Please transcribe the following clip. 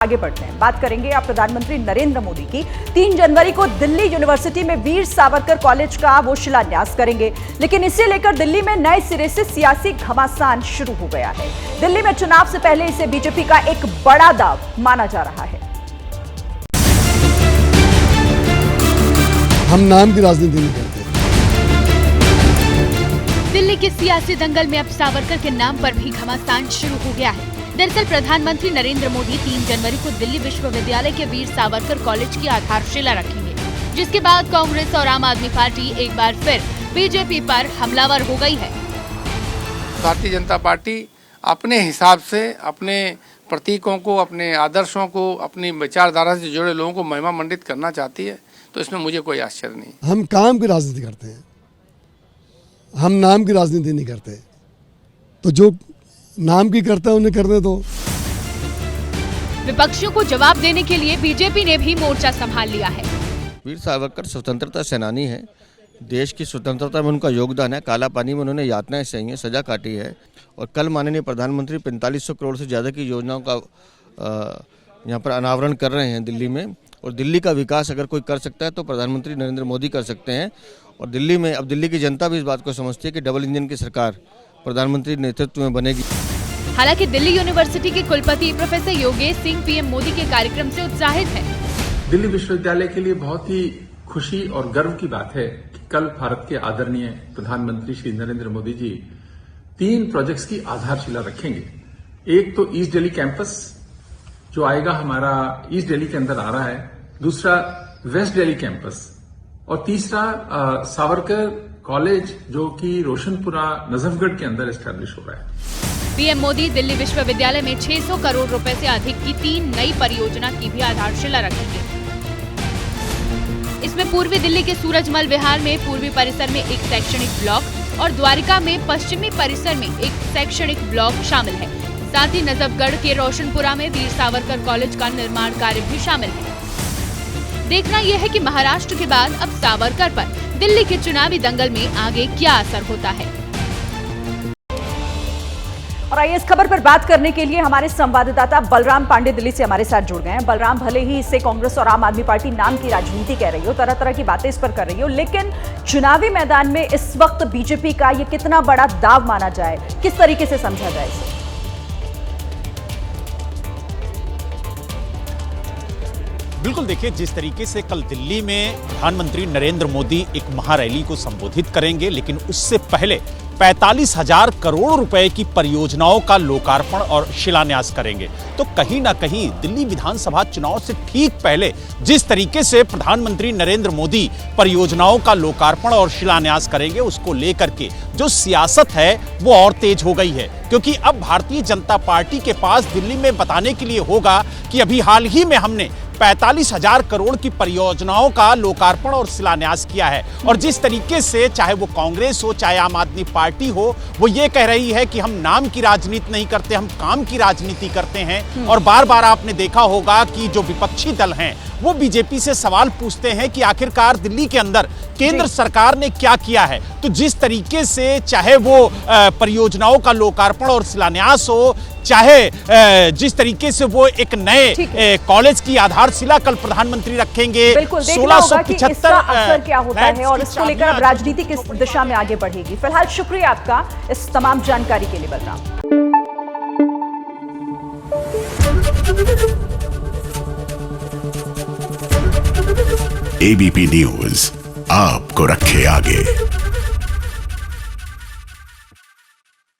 आगे बढ़ते हैं, बात करेंगे अब प्रधानमंत्री नरेंद्र मोदी की। 3 जनवरी को दिल्ली यूनिवर्सिटी में वीर सावरकर कॉलेज का वो शिलान्यास करेंगे, लेकिन इसे लेकर दिल्ली में नए सिरे से सियासी घमासान शुरू हो गया है। दिल्ली में चुनाव से पहले इसे बीजेपी का एक बड़ा दाव माना जा रहा है। हम नाम की राजनीति नहीं करते। दिल्ली के सियासी दंगल में अब सावरकर के नाम पर भी घमासान शुरू हो गया है। दरअसल प्रधानमंत्री नरेंद्र मोदी 3 जनवरी को दिल्ली विश्वविद्यालय के वीर सावरकर कॉलेज की आधारशिला रखेंगे, जिसके बाद कांग्रेस और आम आदमी पार्टी एक बार फिर बीजेपी पर हमलावर हो गई है। भारतीय जनता पार्टी अपने हिसाब से अपने प्रतीकों को, अपने आदर्शों को, अपनी विचारधारा से जुड़े लोगों को महिमा मंडित करना चाहती है, तो इसमें मुझे कोई आश्चर्य नहीं। हम काम की राजनीति करते हैं, हम नाम की राजनीति नहीं करते। तो जो नाम की करता है उन्हें करने दो। विपक्षियों को जवाब देने के लिए बीजेपी ने भी मोर्चा संभाल लिया है। वीर सावरकर स्वतंत्रता सेनानी है, देश की स्वतंत्रता में उनका योगदान है। काला पानी में उन्होंने यातनाएं सही हैं, सजा काटी है, और कल माननीय प्रधानमंत्री 4500 करोड़ से ज़्यादा की योजनाओं का यहाँ पर अनावरण कर रहे हैं दिल्ली में। और दिल्ली का विकास अगर कोई कर सकता है तो प्रधानमंत्री नरेंद्र मोदी कर सकते हैं। और दिल्ली में अब दिल्ली की जनता भी इस बात को समझती है कि डबल इंजन की सरकार प्रधानमंत्री नेतृत्व में बनेगी। हालांकि दिल्ली यूनिवर्सिटी के कुलपति प्रोफेसर योगेश सिंह पीएम मोदी के कार्यक्रम से उत्साहित है। दिल्ली विश्वविद्यालय के लिए बहुत ही खुशी और गर्व की बात है कि कल भारत के आदरणीय प्रधानमंत्री श्री नरेंद्र मोदी जी 3 प्रोजेक्ट्स की आधारशिला रखेंगे। एक तो ईस्ट दिल्ली कैंपस जो आएगा, हमारा ईस्ट दिल्ली के अंदर आ रहा है, दूसरा वेस्ट दिल्ली कैंपस, और तीसरा सावरकर कॉलेज जो कि रोशनपुरा नजफगढ़ के अंदर एस्टैब्लिश हो रहा है। पीएम मोदी दिल्ली विश्वविद्यालय में 600 करोड़ रुपए से अधिक की 3 नई परियोजना की भी आधारशिला रखेंगे। इसमें पूर्वी दिल्ली के सूरजमल विहार में पूर्वी परिसर में एक शैक्षणिक ब्लॉक और द्वारिका में पश्चिमी परिसर में एक शैक्षणिक ब्लॉक शामिल है। साथ ही नजफगढ़ के रोशनपुरा में वीर सावरकर कॉलेज का निर्माण कार्य भी शामिल है। देखना यह है कि महाराष्ट्र के बाद अब सावरकर पर दिल्ली के चुनावी दंगल में आगे क्या असर होता है। और आइए इस खबर पर बात करने के लिए हमारे संवाददाता बलराम पांडे दिल्ली से हमारे साथ जुड़ गए हैं। बलराम, भले ही इससे कांग्रेस और आम आदमी पार्टी नाम की राजनीति कह रही हो, तरह तरह की बातें इस पर कर रही हो, लेकिन चुनावी मैदान में इस वक्त बीजेपी का ये कितना बड़ा दाव माना जाए, किस तरीके से समझा जाए इसे? बिल्कुल, देखिए, जिस तरीके से कल दिल्ली में प्रधानमंत्री नरेंद्र मोदी एक महारैली को संबोधित करेंगे, लेकिन उससे पहले 45,000 करोड़ रुपए की परियोजनाओं का लोकार्पण और शिलान्यास करेंगे, तो कहीं ना कहीं दिल्ली विधानसभा चुनाव से ठीक पहले जिस तरीके से प्रधानमंत्री नरेंद्र मोदी परियोजनाओं का लोकार्पण और शिलान्यास करेंगे, उसको लेकर के जो सियासत है वो और तेज हो गई है। क्योंकि अब भारतीय जनता पार्टी के पास दिल्ली में बताने के लिए होगा कि अभी हाल ही में हमने 45,000 करोड़ की परियोजनाओं का लोकार्पण और शिलान्यास किया है। और जिस तरीके से चाहे वो कांग्रेस हो चाहे आम आदमी पार्टी हो, वो ये कह रही है कि हम नाम की राजनीति नहीं करते, हम काम की राजनीति करते हैं। और बार बार आपने देखा होगा कि जो विपक्षी दल हैं वो बीजेपी से सवाल पूछते हैं कि आखिरकार दिल्ली के अंदर केंद्र सरकार ने क्या किया है। तो जिस तरीके से चाहे वो परियोजनाओं का लोकार्पण और शिलान्यास हो, चाहे जिस तरीके से वो एक नए कॉलेज की आधारशिला कल प्रधानमंत्री रखेंगे, 1675 असर क्या होता है और इसको लेकर अब राजनीति किस दिशा में आगे बढ़ेगी। फिलहाल शुक्रिया आपका इस तमाम जानकारी के लिए बलराम। एबीपी न्यूज आपको रखे आगे।